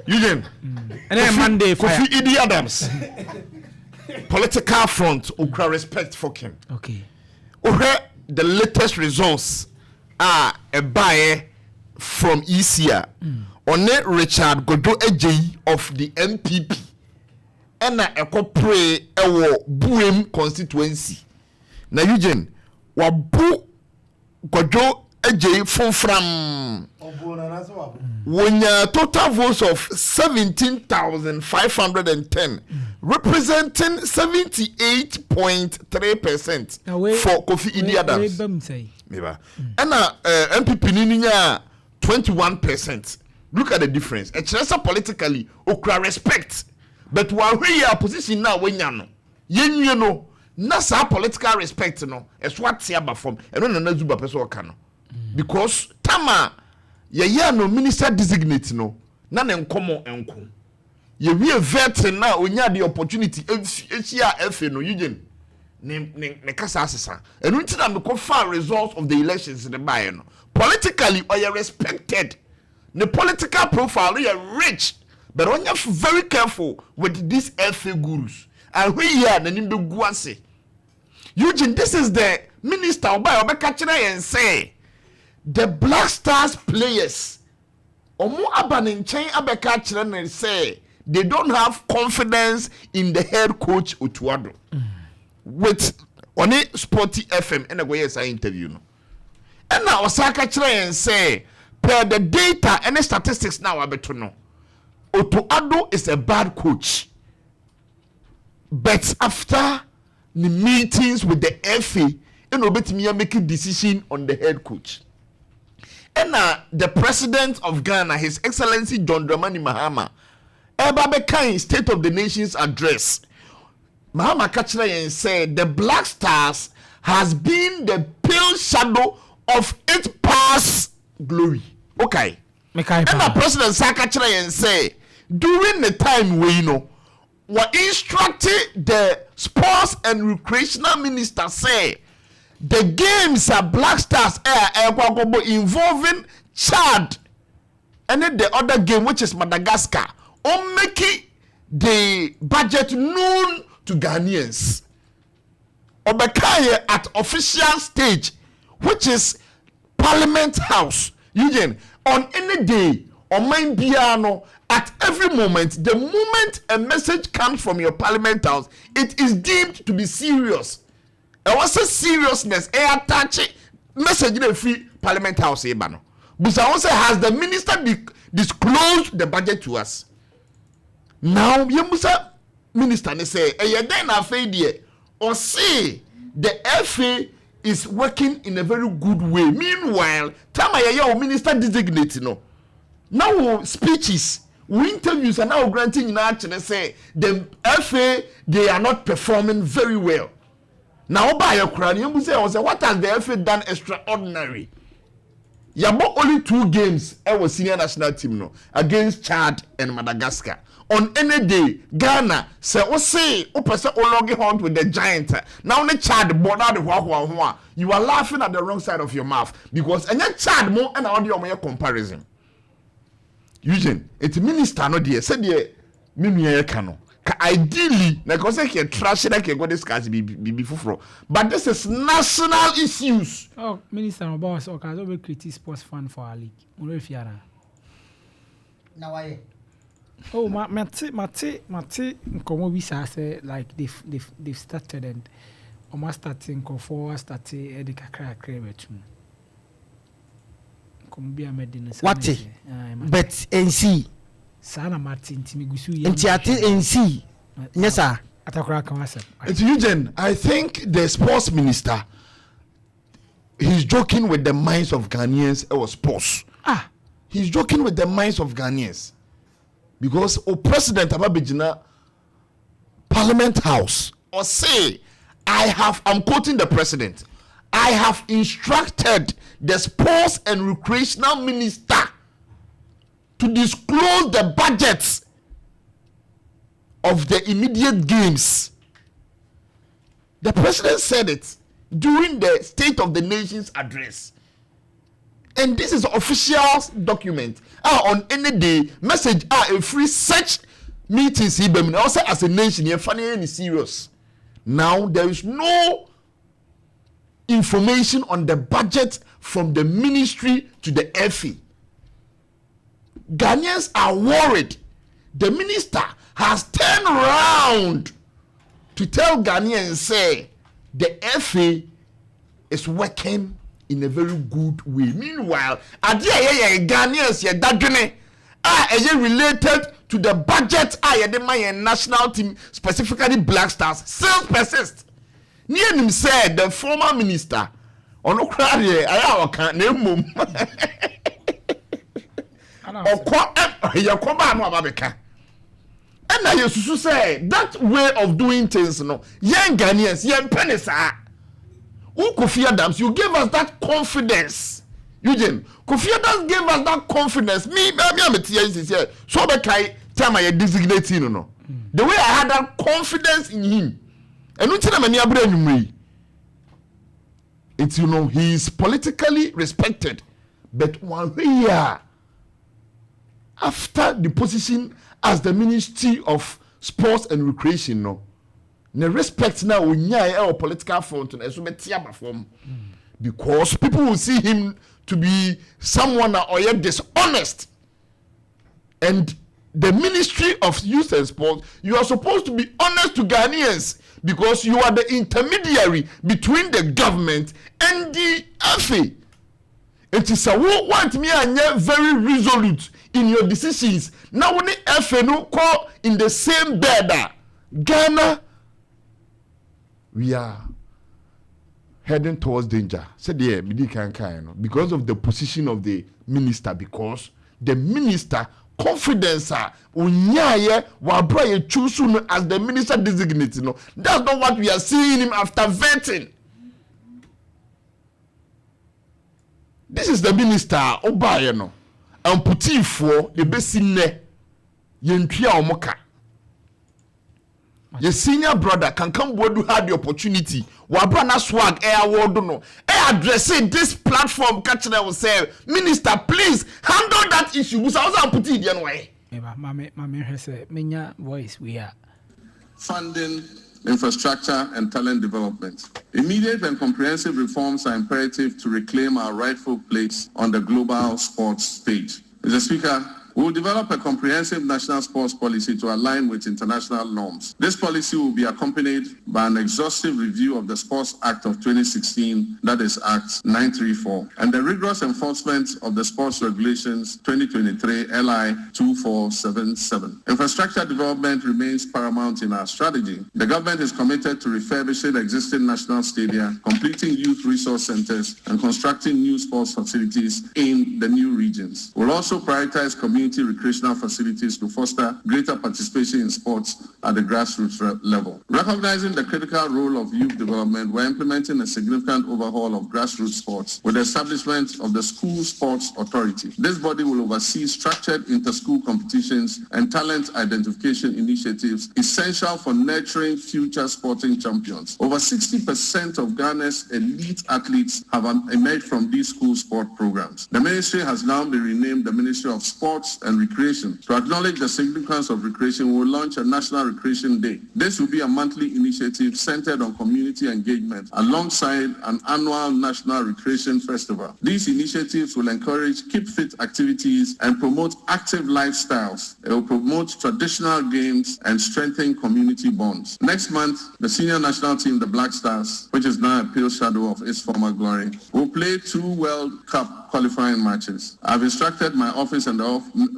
Eugene. And then Monday Kofi Adams. Political front, ukra respect for him. Okay. The latest results are a buy from ECA. On Richard Godo Eji of the MPP. And a pray a Buem constituency. Now Eugene, wabu Godo Eji from when total votes of 17,510 representing 78.3% for Kofi Adams. And MPP ninya 21%. Look at the difference. It's politically okra respect. But while we are position now when you know nasa political respect no it's what siaba from and no na zuba person kano because tama ye no minister designate no na nkomo enko ye we vet na onya the opportunity ehia efe no Eugene ne kasa asesa enu ntina me confirm results of the elections in the buy no politically or you respected the political profile you rich but when you're very careful with these FA gurus and we here na nimbe guase Eugene, this is the minister and say the Black Stars players omo abanin chain abeka and say they don't have confidence in the head coach Utuado. With on a Sporty FM and a way as I interview no. And now Osaka and say per the data and the statistics now abetono. Utuado is a bad coach. But after the meetings with the FA, and obetimi making decision on the head coach. And the president of Ghana, His Excellency John Dramani Mahama, Ebabekai State of the Nation's address. Mahama Kachira and said the Black Stars has been the pale shadow of its past glory. Okay. And the president Sakachira and say during the time we were instructed the sports and recreational minister say the games are Black Stars involving Chad and then the other game which is Madagascar on making the budget known to Ghanaians. Obekaye at official stage which is Parliament House. Eugene, on any day on my piano at every moment, the moment a message comes from your Parliament House, it is deemed to be serious. And what's a seriousness? A attach message in the free Parliament House. But also has the minister disclosed the budget to us? Now, you must minister say, then I failed or say the FA is working in a very good way. Meanwhile, Tamaya minister designated now speeches. We interviews are now granting in action say the FA they are not performing very well. Now by your crown, you say what has the FA done extraordinary? You bought only 2 games our senior national team against Chad and Madagascar. On any day, Ghana say person hunt with the giant. Now the Chad border the you are laughing at the wrong side of your mouth because and Chad more and audio comparison. Eugene, it's minister no there. Said there, me kano. Ideally, na cause I trash like go discuss be fufro. But this is national issues. Oh, minister no boss okay, so we create sports fund for our league. Mo fiara. Na why? Oh, mate nkomo bi say like they've started and almost starting ko for starting the kakra betu. What? But NC Sana Martin Timigusu NC. Yes, sir. Attakora Kawasa. It's Eugene. I think the sports minister he's joking with the minds of Ghanaians or sports. He's joking with the minds of Ghanaians. Because President Ababijina Parliament House or say I'm quoting the president. I have instructed the sports and recreational minister to disclose the budgets of the immediate games. The president said it during the State of the Nation's address. And this is official document. On any day, message a free such meetings also as a nation, you're funny and serious. Now there is no information on the budget from the ministry to the FA. Ghanaians are worried. The minister has turned around to tell Ghanaians, say, the FA is working in a very good way. Meanwhile, Ghanaians are related to the budget my national team, specifically Black Stars, still persist. Near him said the former minister on Ukraine, I can't name him. And I used to say that way of doing things, no, young Ghanaians, young penisa. Kofi Adams, you gave us that confidence. Eugene, Kofi Adams gave us that confidence. Me, I'm a TIC. So the time I designate him, no. The way I had that confidence in him, and we tell him any it's, you know, he is politically respected, but one year after the position as the Ministry of Sports and Recreation, no. The respect now our political front because people will see him to be someone or yet dishonest. And the Ministry of Youth and Sports, you are supposed to be honest to Ghanaians because you are the intermediary between the government and the FA. It is a want me and very resolute in your decisions. Now when the FA no call in the same bed, Ghana, we are heading towards danger. Said yeah, because of the position of the minister, because the minister confidence unyaye wabraye choose as the minister designated. No, that's not what we are seeing him after vetting. This is the minister Obaye no. And puti for the besine yentua omoka. Your senior brother can come where you had the opportunity. Wabrana swag air award no. Addressing this platform catching will say, Minister, please handle that issue. We also put it in way. Mama has a mania voice we are funding infrastructure and talent development. Immediate and comprehensive reforms are imperative to reclaim our rightful place on the global sports stage. Mr. Speaker, we will develop a comprehensive national sports policy to align with international norms. This policy will be accompanied by an exhaustive review of the Sports Act of 2016, that is Act 934, and the rigorous enforcement of the Sports Regulations 2023 LI 2477. Infrastructure development remains paramount in our strategy. The government is committed to refurbishing existing national stadia, completing youth resource centers, and constructing new sports facilities in the new regions. We'll also prioritize community recreational facilities to foster greater participation in sports at the grassroots level. Recognizing the critical role of youth development, we're implementing a significant overhaul of grassroots sports with the establishment of the School Sports Authority. This body will oversee structured inter-school competitions and talent identification initiatives essential for nurturing future sporting champions. Over 60% of Ghana's elite athletes have emerged from these school sport programs. The ministry has now been renamed the Ministry of Sports and Recreation. To acknowledge the significance of recreation, we will launch a National Recreation Day. This will be a monthly initiative centered on community engagement alongside an annual National Recreation Festival. These initiatives will encourage keep fit activities and promote active lifestyles. It will promote traditional games and strengthen community bonds. Next month, the senior national team, the Black Stars, which is now a pale shadow of its former glory, will play 2 World Cup qualifying matches. I've instructed my office and the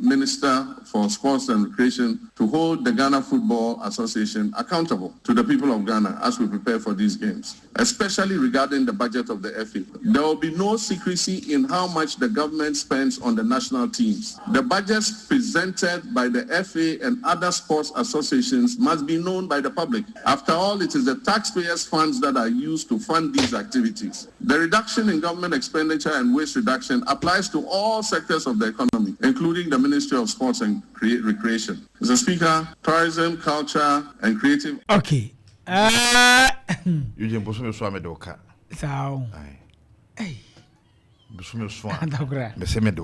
Minister for Sports and Recreation to hold the Ghana Football Association accountable to the people of Ghana as we prepare for these games, especially regarding the budget of the FA. There will be no secrecy in how much the government spends on the national teams. The budgets presented by the FA and other sports associations must be known by the public. After all, it is the taxpayers' funds that are used to fund these activities. The reduction in government expenditure and waste reduction applies to all sectors of the economy, including the Ministry of Sports and Recreation. Mr. Speaker, tourism, culture, and creative... Okay. You just so. Hey. Attakora.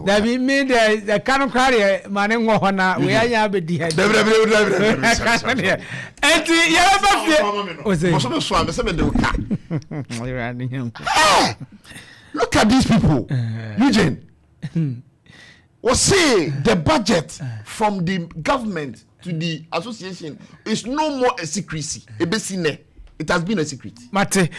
That be me the kind of carrier man in Wahana, we are be dead. Look at these people. Eugene. Well, say the budget from the government to the association is no more a secrecy. It has been a secret. Mate.